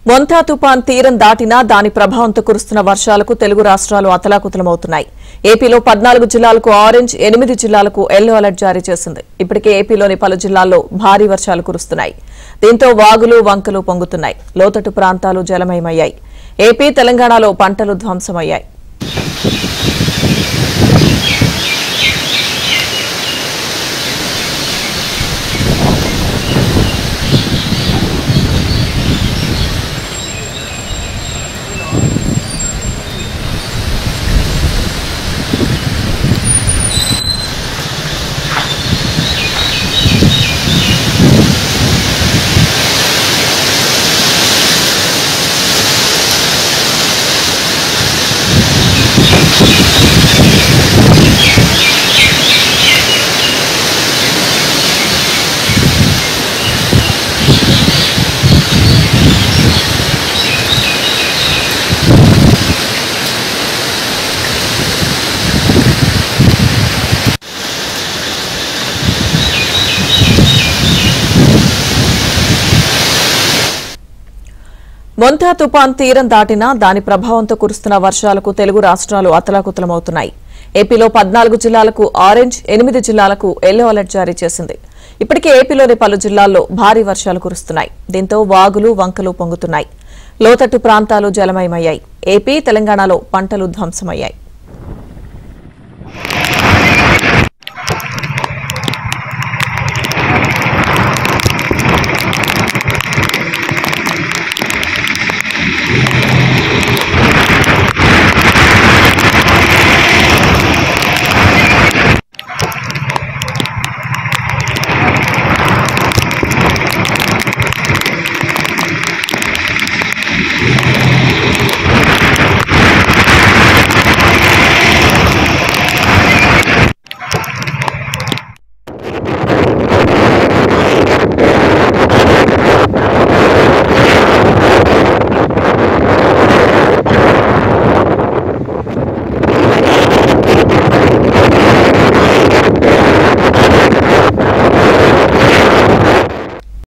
మొంతా తుపాన్ తీరం దాటినా దాని ప్రభావంతో కురుస్తున్న వర్షాలకు తెలుగు రాష్ట్రాలు అతలాకుతలమవుతున్నాయి. ఏపీలో 14 జిల్లాలకు ఆరెంజ్, 8 జిల్లాలకు ఎల్లో అలర్ట్ జారీ చేసింది. ఇప్పటికే ఏపీలోని పలు జిల్లాల్లో భారీ వర్షాలు కురుస్తున్నాయి. దీంతో వాగులు, వంకలు పొంగుతున్నాయి. లోతట్టు ప్రాంతాలు జలమయమయ్యాయి. ఏపీ, తెలంగాణలో పంటలు ధ్వంసమయ్యాయి. మొంతా తుపాన్ తీరం దాటినా దాని ప్రభావంతో కురుస్తున్న వర్షాలకు తెలుగు రాష్ట్రాలు అతలాకుతలమవుతున్నాయి. ఏపీలో 14 జిల్లాలకు ఆరెంజ్, 8 జిల్లాలకు ఎల్లో అలర్ట్ జారీ చేసింది. ఇప్పటికే ఏపీలోని పలు జిల్లాల్లో భారీ వర్షాలు కురుస్తున్నాయి. దీంతో వాగులు, వంకలు పొంగుతున్నాయి. లోతట్టు ప్రాంతాలు జలమయమయ్యాయి. ఏపీ, తెలంగాణలో పంటలు ధ్వంసమయ్యాయి.